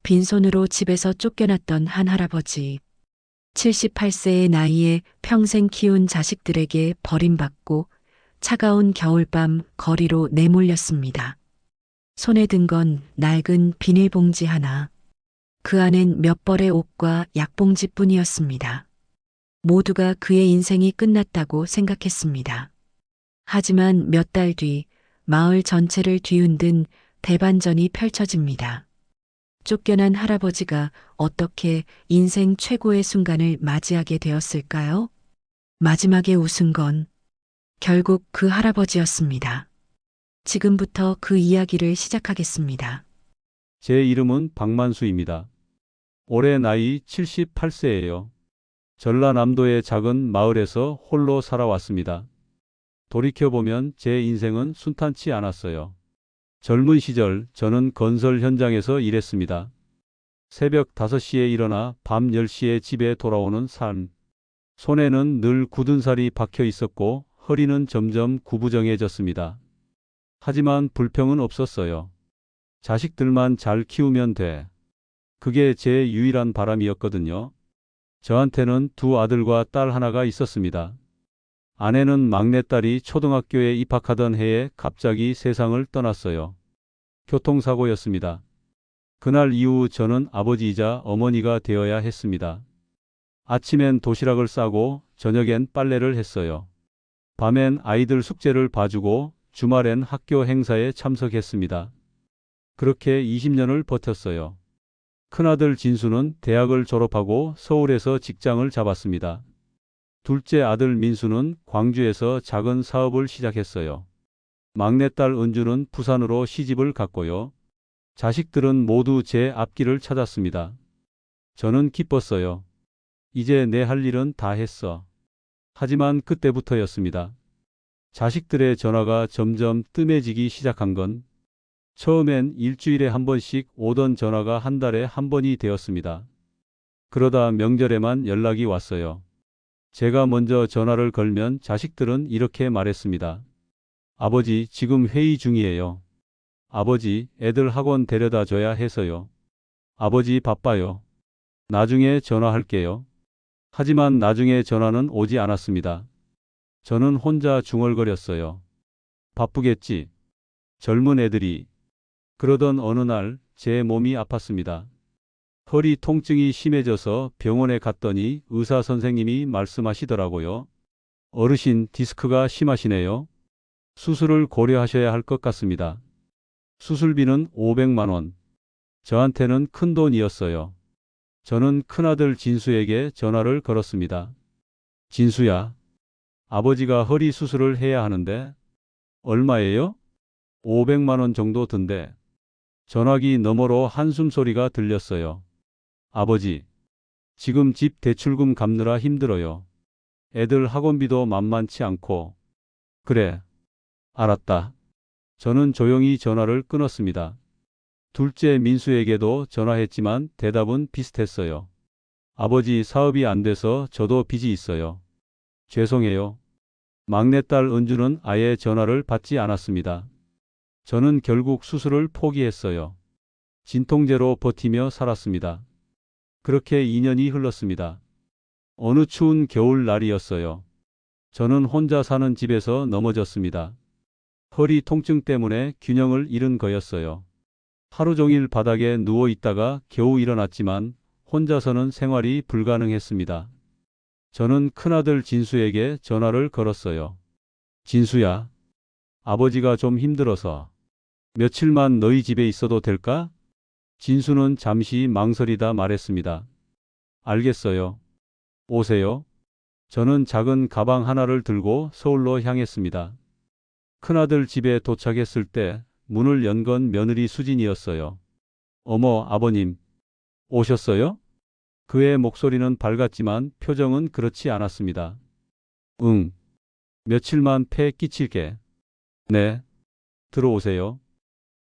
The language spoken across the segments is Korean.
빈손으로 집에서 쫓겨났던 한 할아버지. 78세의 나이에 평생 키운 자식들에게 버림받고 차가운 겨울밤 거리로 내몰렸습니다. 손에 든 건 낡은 비닐봉지 하나. 그 안엔 몇 벌의 옷과 약봉지뿐이었습니다. 모두가 그의 인생이 끝났다고 생각했습니다. 하지만 몇 달 뒤 마을 전체를 뒤흔든 대반전이 펼쳐집니다. 쫓겨난 할아버지가 어떻게 인생 최고의 순간을 맞이하게 되었을까요? 마지막에 웃은 건 결국 그 할아버지였습니다. 지금부터 그 이야기를 시작하겠습니다. 제 이름은 박만수입니다. 올해 나이 78세예요. 전라남도의 작은 마을에서 홀로 살아왔습니다. 돌이켜보면 제 인생은 순탄치 않았어요. 젊은 시절 저는 건설 현장에서 일했습니다. 새벽 5시에 일어나 밤 10시에 집에 돌아오는 삶. 손에는 늘 굳은 살이 박혀 있었고 허리는 점점 구부정해졌습니다. 하지만 불평은 없었어요. 자식들만 잘 키우면 돼. 그게 제 유일한 바람이었거든요. 저한테는 두 아들과 딸 하나가 있었습니다. 아내는 막내딸이 초등학교에 입학하던 해에 갑자기 세상을 떠났어요. 교통사고였습니다. 그날 이후 저는 아버지이자 어머니가 되어야 했습니다. 아침엔 도시락을 싸고 저녁엔 빨래를 했어요. 밤엔 아이들 숙제를 봐주고 주말엔 학교 행사에 참석했습니다. 그렇게 20년을 버텼어요. 큰아들 진수는 대학을 졸업하고 서울에서 직장을 잡았습니다. 둘째 아들 민수는 광주에서 작은 사업을 시작했어요. 막내딸 은주는 부산으로 시집을 갔고요. 자식들은 모두 제 앞길을 찾았습니다. 저는 기뻤어요. 이제 내 할 일은 다 했어. 하지만 그때부터였습니다. 자식들의 전화가 점점 뜸해지기 시작한 건 처음엔 일주일에 한 번씩 오던 전화가 한 달에 한 번이 되었습니다. 그러다 명절에만 연락이 왔어요. 제가 먼저 전화를 걸면 자식들은 이렇게 말했습니다. 아버지, 지금 회의 중이에요. 아버지, 애들 학원 데려다 줘야 해서요. 아버지, 바빠요. 나중에 전화할게요. 하지만 나중에 전화는 오지 않았습니다. 저는 혼자 중얼거렸어요. 바쁘겠지. 젊은 애들이. 그러던 어느 날 제 몸이 아팠습니다. 허리 통증이 심해져서 병원에 갔더니 의사 선생님이 말씀하시더라고요. 어르신, 디스크가 심하시네요. 수술을 고려하셔야 할 것 같습니다. 수술비는 500만 원. 저한테는 큰 돈이었어요. 저는 큰아들 진수에게 전화를 걸었습니다. 진수야, 아버지가 허리 수술을 해야 하는데 얼마예요? 500만 원 정도 든대. 전화기 너머로 한숨 소리가 들렸어요. 아버지, 지금 집 대출금 갚느라 힘들어요. 애들 학원비도 만만치 않고. 그래, 알았다. 저는 조용히 전화를 끊었습니다. 둘째 민수에게도 전화했지만 대답은 비슷했어요. 아버지, 사업이 안 돼서 저도 빚이 있어요. 죄송해요. 막내딸 은주는 아예 전화를 받지 않았습니다. 저는 결국 수술을 포기했어요. 진통제로 버티며 살았습니다. 그렇게 2년이 흘렀습니다. 어느 추운 겨울 날이었어요. 저는 혼자 사는 집에서 넘어졌습니다. 허리 통증 때문에 균형을 잃은 거였어요. 하루 종일 바닥에 누워 있다가 겨우 일어났지만 혼자서는 생활이 불가능했습니다. 저는 큰아들 진수에게 전화를 걸었어요. 진수야, 아버지가 좀 힘들어서 며칠만 너희 집에 있어도 될까? 진수는 잠시 망설이다 말했습니다. 알겠어요. 오세요. 저는 작은 가방 하나를 들고 서울로 향했습니다. 큰아들 집에 도착했을 때 문을 연 건 며느리 수진이었어요. 어머, 아버님, 오셨어요? 그의 목소리는 밝았지만 표정은 그렇지 않았습니다. 응, 며칠만 폐 끼칠게. 네, 들어오세요.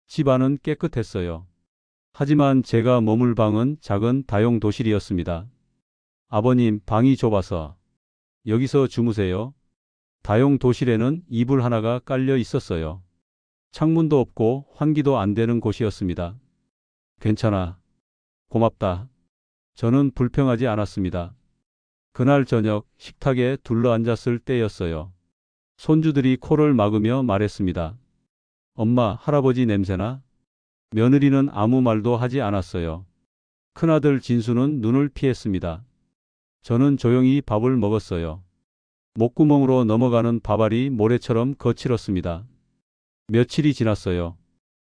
집 안은 깨끗했어요. 하지만 제가 머물 방은 작은 다용도실이었습니다. 아버님, 방이 좁아서 여기서 주무세요. 다용도실에는 이불 하나가 깔려 있었어요. 창문도 없고 환기도 안 되는 곳이었습니다. 괜찮아. 고맙다. 저는 불평하지 않았습니다. 그날 저녁 식탁에 둘러앉았을 때였어요. 손주들이 코를 막으며 말했습니다. 엄마, 할아버지 냄새나? 며느리는 아무 말도 하지 않았어요. 큰아들 진수는 눈을 피했습니다. 저는 조용히 밥을 먹었어요. 목구멍으로 넘어가는 밥알이 모래처럼 거칠었습니다. 며칠이 지났어요.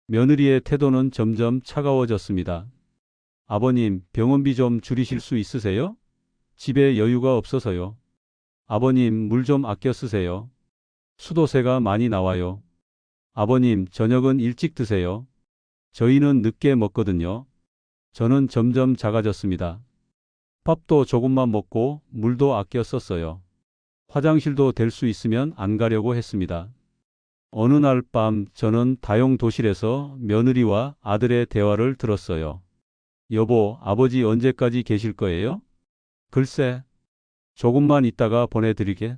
며느리의 태도는 점점 차가워졌습니다. 아버님, 병원비 좀 줄이실 수 있으세요? 집에 여유가 없어서요. 아버님, 물 좀 아껴 쓰세요. 수도세가 많이 나와요. 아버님, 저녁은 일찍 드세요. 저희는 늦게 먹거든요. 저는 점점 작아졌습니다. 밥도 조금만 먹고 물도 아껴 썼어요. 화장실도 될 수 있으면 안 가려고 했습니다. 어느 날 밤 저는 다용도실에서 며느리와 아들의 대화를 들었어요. 여보, 아버지 언제까지 계실 거예요? 글쎄, 조금만 있다가 보내드리게.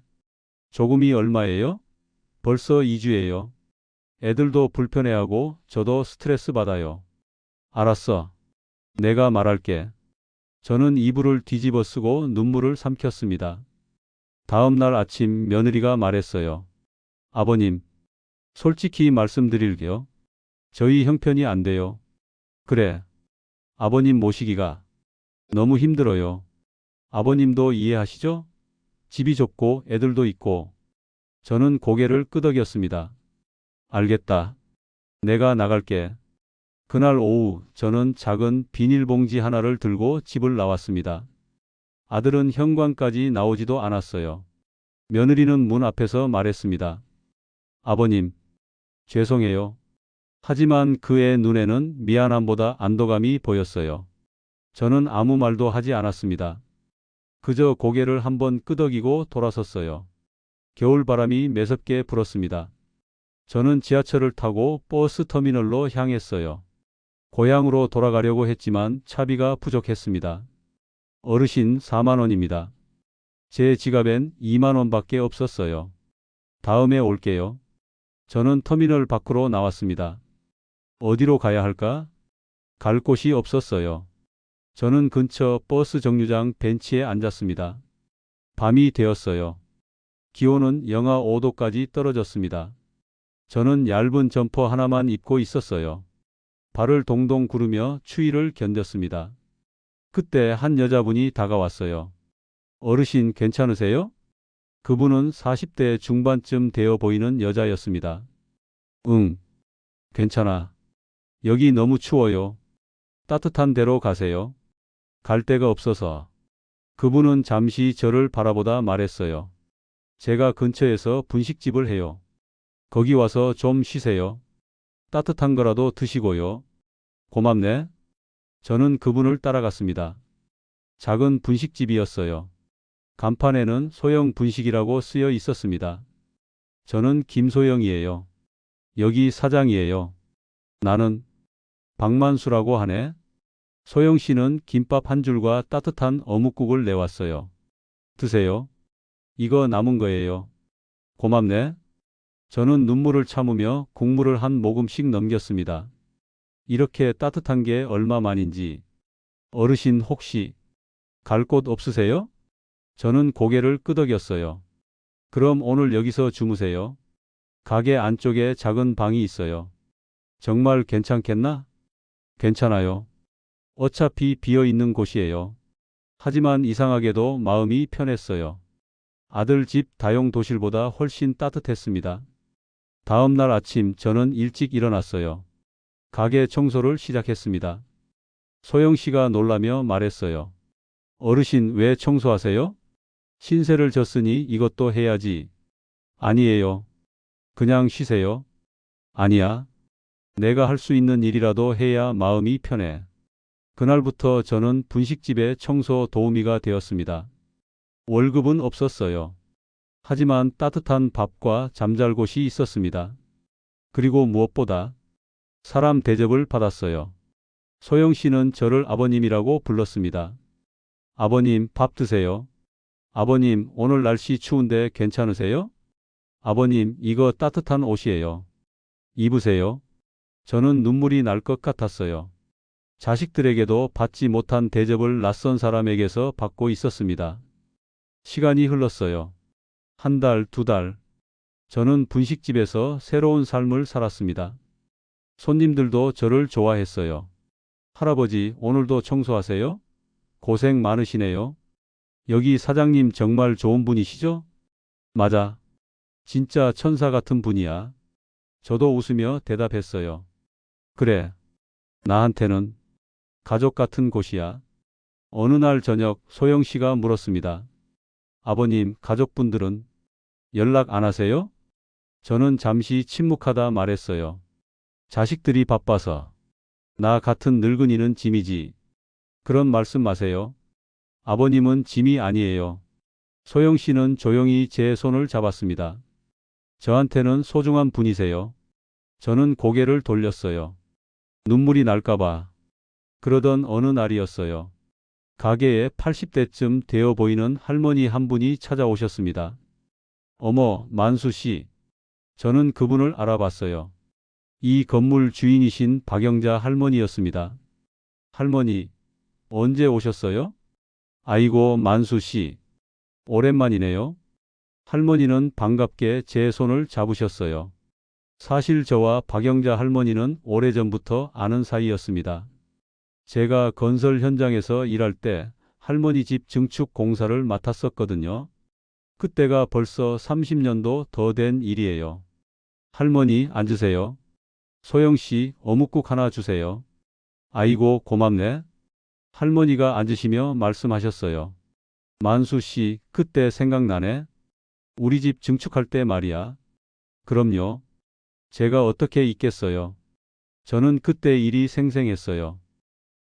조금이 얼마예요? 벌써 2주예요. 애들도 불편해하고 저도 스트레스 받아요. 알았어. 내가 말할게. 저는 이불을 뒤집어 쓰고 눈물을 삼켰습니다. 다음 날 아침 며느리가 말했어요. 아버님, 솔직히 말씀드릴게요. 저희 형편이 안 돼요. 그래. 아버님 모시기가 너무 힘들어요. 아버님도 이해하시죠? 집이 좁고 애들도 있고. 저는 고개를 끄덕였습니다. 알겠다. 내가 나갈게. 그날 오후 저는 작은 비닐봉지 하나를 들고 집을 나왔습니다. 아들은 현관까지 나오지도 않았어요. 며느리는 문 앞에서 말했습니다. 아버님, 죄송해요. 하지만 그의 눈에는 미안함보다 안도감이 보였어요. 저는 아무 말도 하지 않았습니다. 그저 고개를 한번 끄덕이고 돌아섰어요. 겨울바람이 매섭게 불었습니다. 저는 지하철을 타고 버스 터미널로 향했어요. 고향으로 돌아가려고 했지만 차비가 부족했습니다. 어르신 4만 원입니다. 제 지갑엔 2만 원밖에 없었어요. 다음에 올게요. 저는 터미널 밖으로 나왔습니다. 어디로 가야 할까? 갈 곳이 없었어요. 저는 근처 버스 정류장 벤치에 앉았습니다. 밤이 되었어요. 기온은 영하 5도까지 떨어졌습니다. 저는 얇은 점퍼 하나만 입고 있었어요. 발을 동동 구르며 추위를 견뎠습니다. 그때 한 여자분이 다가왔어요. 어르신 괜찮으세요? 그분은 40대 중반쯤 되어 보이는 여자였습니다. 응, 괜찮아. 여기 너무 추워요. 따뜻한 데로 가세요. 갈 데가 없어서. 그분은 잠시 저를 바라보다 말했어요. 제가 근처에서 분식집을 해요. 거기 와서 좀 쉬세요. 따뜻한 거라도 드시고요. 고맙네. 저는 그분을 따라갔습니다. 작은 분식집이었어요. 간판에는 소영 분식이라고 쓰여 있었습니다. 저는 김소영이에요. 여기 사장이에요. 나는 박만수라고 하네. 소영 씨는 김밥 한 줄과 따뜻한 어묵국을 내왔어요. 드세요. 이거 남은 거예요. 고맙네. 저는 눈물을 참으며 국물을 한 모금씩 넘겼습니다. 이렇게 따뜻한 게 얼마만인지. 어르신 혹시 갈 곳 없으세요? 저는 고개를 끄덕였어요. 그럼 오늘 여기서 주무세요. 가게 안쪽에 작은 방이 있어요. 정말 괜찮겠나? 괜찮아요. 어차피 비어 있는 곳이에요. 하지만 이상하게도 마음이 편했어요. 아들 집 다용도실보다 훨씬 따뜻했습니다. 다음 날 아침 저는 일찍 일어났어요. 가게 청소를 시작했습니다. 소영 씨가 놀라며 말했어요. 어르신 왜 청소하세요? 신세를 졌으니 이것도 해야지. 아니에요. 그냥 쉬세요. 아니야. 내가 할 수 있는 일이라도 해야 마음이 편해. 그날부터 저는 분식집의 청소 도우미가 되었습니다. 월급은 없었어요. 하지만 따뜻한 밥과 잠잘 곳이 있었습니다. 그리고 무엇보다 사람 대접을 받았어요. 소영 씨는 저를 아버님이라고 불렀습니다. 아버님, 밥 드세요. 아버님, 오늘 날씨 추운데 괜찮으세요? 아버님, 이거 따뜻한 옷이에요. 입으세요. 저는 눈물이 날 것 같았어요. 자식들에게도 받지 못한 대접을 낯선 사람에게서 받고 있었습니다. 시간이 흘렀어요. 한 달, 두 달. 저는 분식집에서 새로운 삶을 살았습니다. 손님들도 저를 좋아했어요. 할아버지, 오늘도 청소하세요? 고생 많으시네요. 여기 사장님 정말 좋은 분이시죠? 맞아. 진짜 천사 같은 분이야. 저도 웃으며 대답했어요. 그래. 나한테는 가족 같은 곳이야. 어느 날 저녁 소영 씨가 물었습니다. 아버님, 가족분들은 연락 안 하세요? 저는 잠시 침묵하다 말했어요. 자식들이 바빠서. 나 같은 늙은이는 짐이지. 그런 말씀 마세요. 아버님은 짐이 아니에요. 소영 씨는 조용히 제 손을 잡았습니다. 저한테는 소중한 분이세요. 저는 고개를 돌렸어요. 눈물이 날까봐. 그러던 어느 날이었어요. 가게에 80대쯤 되어 보이는 할머니 한 분이 찾아오셨습니다. 어머, 만수 씨. 저는 그분을 알아봤어요. 이 건물 주인이신 박영자 할머니였습니다. 할머니, 언제 오셨어요? 아이고, 만수 씨. 오랜만이네요. 할머니는 반갑게 제 손을 잡으셨어요. 사실 저와 박영자 할머니는 오래전부터 아는 사이였습니다. 제가 건설 현장에서 일할 때 할머니 집 증축 공사를 맡았었거든요. 그때가 벌써 30년도 더 된 일이에요. 할머니, 앉으세요. 소영 씨, 어묵국 하나 주세요. 아이고, 고맙네. 할머니가 앉으시며 말씀하셨어요. 만수 씨, 그때 생각나네. 우리 집 증축할 때 말이야. 그럼요. 제가 어떻게 잊겠어요. 저는 그때 일이 생생했어요.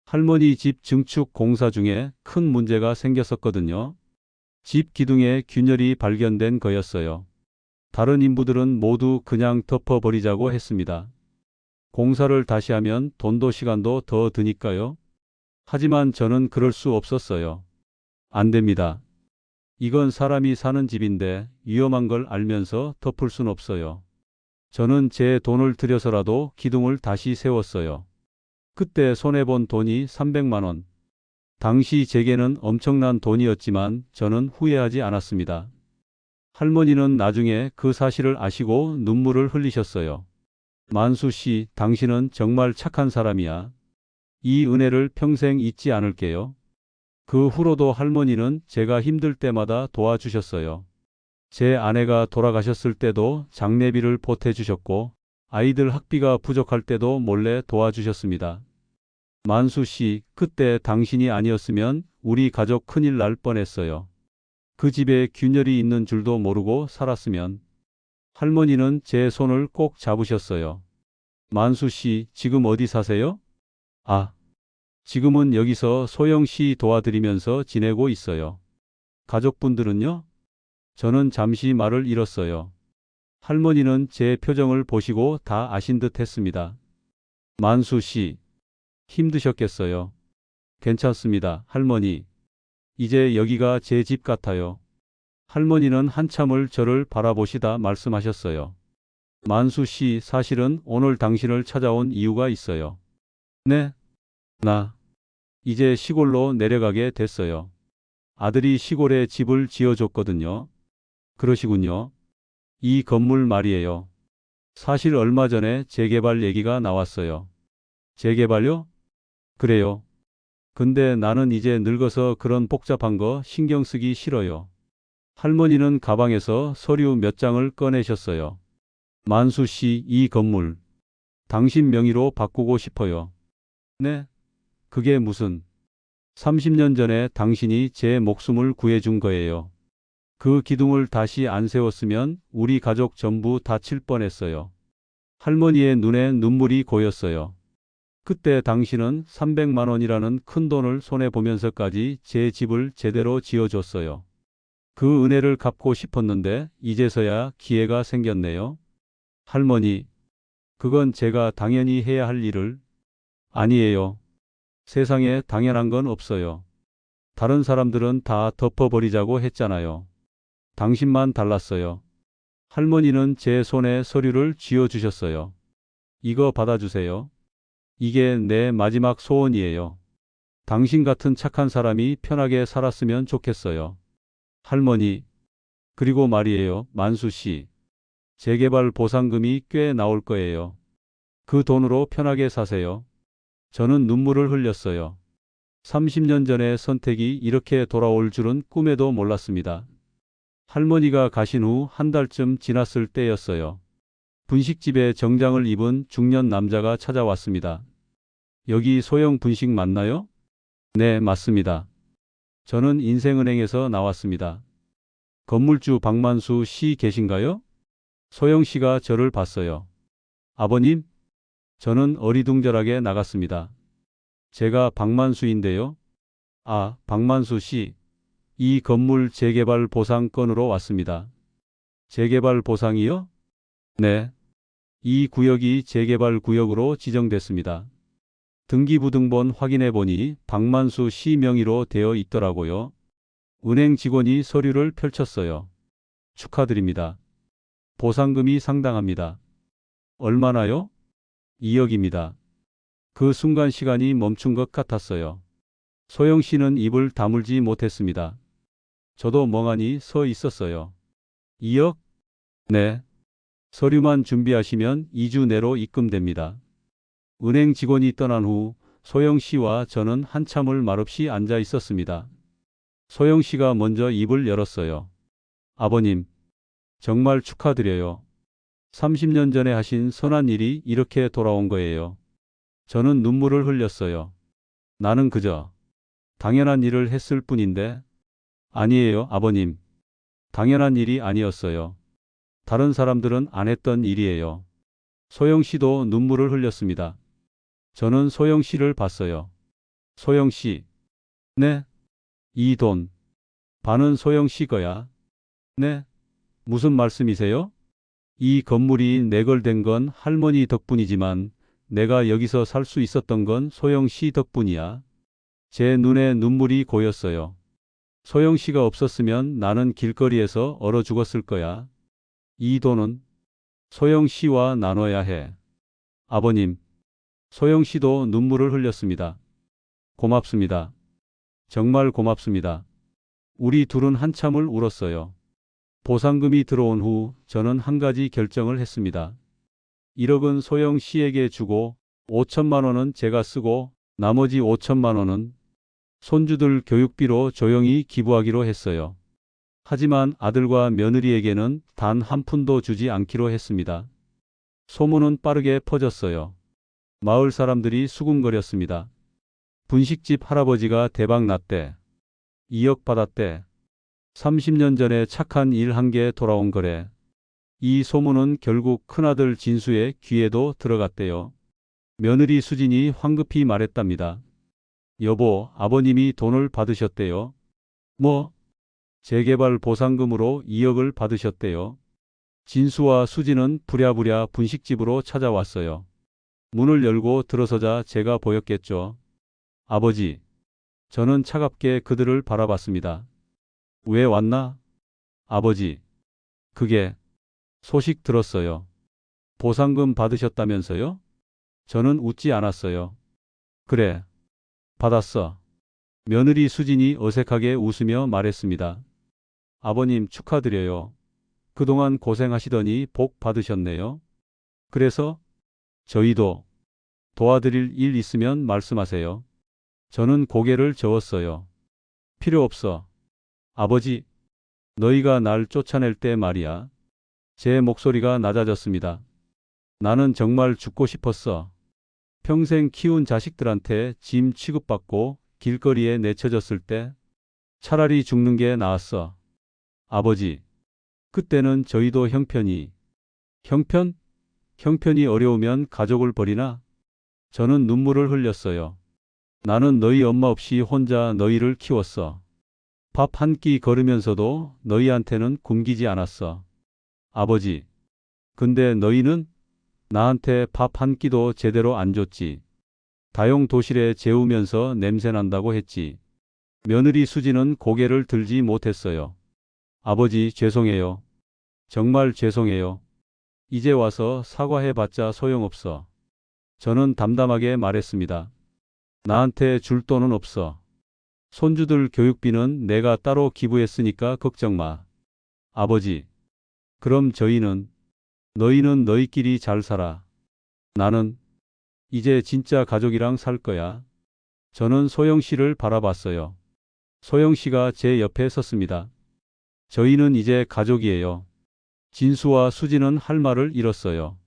할머니 집 증축 공사 중에 큰 문제가 생겼었거든요. 집 기둥에 균열이 발견된 거였어요. 다른 인부들은 모두 그냥 덮어버리자고 했습니다. 공사를 다시 하면 돈도 시간도 더 드니까요. 하지만 저는 그럴 수 없었어요. 안 됩니다. 이건 사람이 사는 집인데 위험한 걸 알면서 덮을 순 없어요. 저는 제 돈을 들여서라도 기둥을 다시 세웠어요. 그때 손해본 돈이 300만 원. 당시 제게는 엄청난 돈이었지만 저는 후회하지 않았습니다. 할머니는 나중에 그 사실을 아시고 눈물을 흘리셨어요. 만수 씨, 당신은 정말 착한 사람이야. 이 은혜를 평생 잊지 않을게요. 그 후로도 할머니는 제가 힘들 때마다 도와주셨어요. 제 아내가 돌아가셨을 때도 장례비를 보태주셨고, 아이들 학비가 부족할 때도 몰래 도와주셨습니다. 만수 씨, 그때 당신이 아니었으면 우리 가족 큰일 날 뻔했어요. 그 집에 균열이 있는 줄도 모르고 살았으면. 할머니는 제 손을 꼭 잡으셨어요. 만수 씨, 지금 어디 사세요? 아, 지금은 여기서 소영 씨 도와드리면서 지내고 있어요. 가족분들은요? 저는 잠시 말을 잃었어요. 할머니는 제 표정을 보시고 다 아신 듯 했습니다. 만수 씨, 힘드셨겠어요. 괜찮습니다, 할머니. 이제 여기가 제 집 같아요. 할머니는 한참을 저를 바라보시다 말씀하셨어요. 만수 씨, 사실은 오늘 당신을 찾아온 이유가 있어요. 네? 나 이제 시골로 내려가게 됐어요. 아들이 시골에 집을 지어줬거든요. 그러시군요. 이 건물 말이에요. 사실 얼마 전에 재개발 얘기가 나왔어요. 재개발요? 그래요. 근데 나는 이제 늙어서 그런 복잡한 거 신경 쓰기 싫어요. 할머니는 가방에서 서류 몇 장을 꺼내셨어요. 만수 씨, 이 건물 당신 명의로 바꾸고 싶어요. 네? 그게 무슨? 30년 전에 당신이 제 목숨을 구해준 거예요. 그 기둥을 다시 안 세웠으면 우리 가족 전부 다칠 뻔했어요. 할머니의 눈에 눈물이 고였어요. 그때 당신은 300만 원이라는 큰 돈을 손해보면서까지 제 집을 제대로 지어줬어요. 그 은혜를 갚고 싶었는데 이제서야 기회가 생겼네요. 할머니, 그건 제가 당연히 해야 할 일을. 아니에요. 세상에 당연한 건 없어요. 다른 사람들은 다 덮어버리자고 했잖아요. 당신만 달랐어요. 할머니는 제 손에 서류를 쥐어주셨어요. 이거 받아주세요. 이게 내 마지막 소원이에요. 당신 같은 착한 사람이 편하게 살았으면 좋겠어요. 할머니, 그리고 말이에요, 만수 씨. 재개발 보상금이 꽤 나올 거예요. 그 돈으로 편하게 사세요. 저는 눈물을 흘렸어요. 30년 전의 선택이 이렇게 돌아올 줄은 꿈에도 몰랐습니다. 할머니가 가신 후 한 달쯤 지났을 때였어요. 분식집에 정장을 입은 중년 남자가 찾아왔습니다. 여기 소영 분식 맞나요? 네, 맞습니다. 저는 인생은행에서 나왔습니다. 건물주 박만수 씨 계신가요? 소영 씨가 저를 봤어요. 아버님? 저는 어리둥절하게 나갔습니다. 제가 박만수인데요. 아, 박만수 씨. 이 건물 재개발 보상 건으로 왔습니다. 재개발 보상이요? 네. 이 구역이 재개발 구역으로 지정됐습니다. 등기부등본 확인해 보니 박만수 씨 명의로 되어 있더라고요. 은행 직원이 서류를 펼쳤어요. 축하드립니다. 보상금이 상당합니다. 얼마나요? 2억입니다. 그 순간 시간이 멈춘 것 같았어요. 소영 씨는 입을 다물지 못했습니다. 저도 멍하니 서 있었어요. 2억? 네. 서류만 준비하시면 2주 내로 입금됩니다. 은행 직원이 떠난 후 소영 씨와 저는 한참을 말없이 앉아 있었습니다. 소영 씨가 먼저 입을 열었어요. 아버님, 정말 축하드려요. 30년 전에 하신 선한 일이 이렇게 돌아온 거예요. 저는 눈물을 흘렸어요. 나는 그저 당연한 일을 했을 뿐인데. 아니에요, 아버님. 당연한 일이 아니었어요. 다른 사람들은 안 했던 일이에요. 소영 씨도 눈물을 흘렸습니다. 저는 소영 씨를 봤어요. 소영 씨. 네? 이 돈. 반은 소영 씨 거야. 네? 무슨 말씀이세요? 이 건물이 내 걸 된 건 할머니 덕분이지만 내가 여기서 살 수 있었던 건 소영 씨 덕분이야. 제 눈에 눈물이 고였어요. 소영 씨가 없었으면 나는 길거리에서 얼어 죽었을 거야. 이 돈은 소영 씨와 나눠야 해. 아버님, 소영 씨도 눈물을 흘렸습니다. 고맙습니다. 정말 고맙습니다. 우리 둘은 한참을 울었어요. 보상금이 들어온 후 저는 한 가지 결정을 했습니다. 1억은 소영 씨에게 주고 5천만 원은 제가 쓰고 나머지 5천만 원은 손주들 교육비로 조용히 기부하기로 했어요. 하지만 아들과 며느리에게는 단 한 푼도 주지 않기로 했습니다. 소문은 빠르게 퍼졌어요. 마을 사람들이 수군거렸습니다. 분식집 할아버지가 대박 났대. 2억 받았대. 30년 전에 착한 일 한 개 돌아온 거래. 이 소문은 결국 큰아들 진수의 귀에도 들어갔대요. 며느리 수진이 황급히 말했답니다. 여보, 아버님이 돈을 받으셨대요. 뭐? 재개발 보상금으로 2억을 받으셨대요. 진수와 수진은 부랴부랴 분식집으로 찾아왔어요. 문을 열고 들어서자 제가 보였겠죠. 아버지. 저는 차갑게 그들을 바라봤습니다. 왜 왔나? 아버지. 그게 소식 들었어요. 보상금 받으셨다면서요? 저는 웃지 않았어요. 그래. 받았어. 며느리 수진이 어색하게 웃으며 말했습니다. 아버님 축하드려요. 그동안 고생하시더니 복 받으셨네요. 그래서 저희도 도와드릴 일 있으면 말씀하세요. 저는 고개를 저었어요. 필요 없어. 아버지, 너희가 날 쫓아낼 때 말이야. 제 목소리가 낮아졌습니다. 나는 정말 죽고 싶었어. 평생 키운 자식들한테 짐 취급받고 길거리에 내쳐졌을 때 차라리 죽는 게 나았어. 아버지, 그때는 저희도 형편이. 형편? 형편이 어려우면 가족을 버리나? 저는 눈물을 흘렸어요. 나는 너희 엄마 없이 혼자 너희를 키웠어. 밥 한 끼 걸으면서도 너희한테는 굶기지 않았어. 아버지, 근데 너희는 나한테 밥 한 끼도 제대로 안 줬지. 다용도실에 재우면서 냄새난다고 했지. 며느리 수지는 고개를 들지 못했어요. 아버지, 죄송해요. 정말 죄송해요. 이제 와서 사과해봤자 소용없어. 저는 담담하게 말했습니다. 나한테 줄 돈은 없어. 손주들 교육비는 내가 따로 기부했으니까 걱정 마. 아버지, 그럼 너희는 너희끼리 잘 살아. 나는 이제 진짜 가족이랑 살 거야. 저는 소영 씨를 바라봤어요. 소영 씨가 제 옆에 섰습니다. 저희는 이제 가족이에요. 진수와 수지는 할 말을 잃었어요.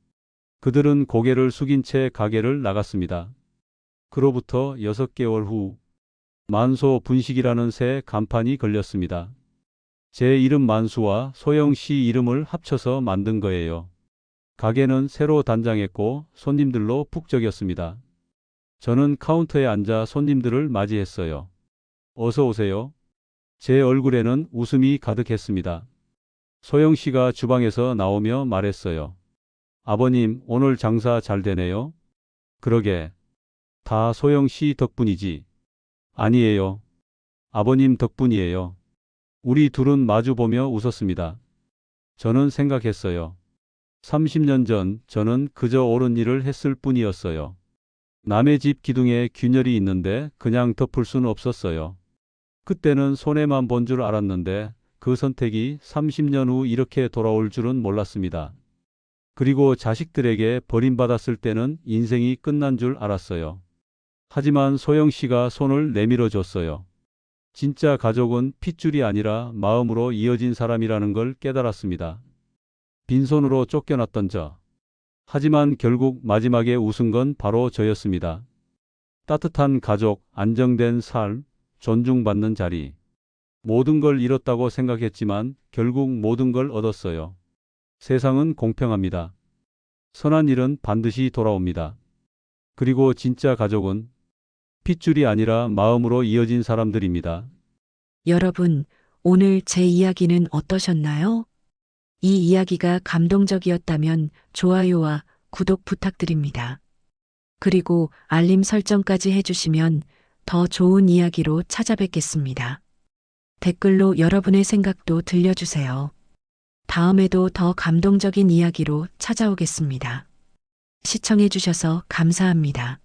그들은 고개를 숙인 채 가게를 나갔습니다. 그로부터 6개월 후 만소 분식이라는 새 간판이 걸렸습니다. 제 이름 만수와 소영 씨 이름을 합쳐서 만든 거예요. 가게는 새로 단장했고 손님들로 북적였습니다. 저는 카운터에 앉아 손님들을 맞이했어요. 어서 오세요. 제 얼굴에는 웃음이 가득했습니다. 소영 씨가 주방에서 나오며 말했어요. 아버님, 오늘 장사 잘 되네요. 그러게. 다 소영 씨 덕분이지. 아니에요. 아버님 덕분이에요. 우리 둘은 마주보며 웃었습니다. 저는 생각했어요. 30년 전 저는 그저 옳은 일을 했을 뿐이었어요. 남의 집 기둥에 균열이 있는데 그냥 덮을 수는 없었어요. 그때는 손해만 본 줄 알았는데 그 선택이 30년 후 이렇게 돌아올 줄은 몰랐습니다. 그리고 자식들에게 버림받았을 때는 인생이 끝난 줄 알았어요. 하지만 소영 씨가 손을 내밀어 줬어요. 진짜 가족은 핏줄이 아니라 마음으로 이어진 사람이라는 걸 깨달았습니다. 빈손으로 쫓겨났던 저. 하지만 결국 마지막에 웃은 건 바로 저였습니다. 따뜻한 가족, 안정된 삶, 존중받는 자리. 모든 걸 잃었다고 생각했지만 결국 모든 걸 얻었어요. 세상은 공평합니다. 선한 일은 반드시 돌아옵니다. 그리고 진짜 가족은 핏줄이 아니라 마음으로 이어진 사람들입니다. 여러분, 오늘 제 이야기는 어떠셨나요? 이 이야기가 감동적이었다면 좋아요와 구독 부탁드립니다. 그리고 알림 설정까지 해주시면 더 좋은 이야기로 찾아뵙겠습니다. 댓글로 여러분의 생각도 들려주세요. 다음에도 더 감동적인 이야기로 찾아오겠습니다. 시청해주셔서 감사합니다.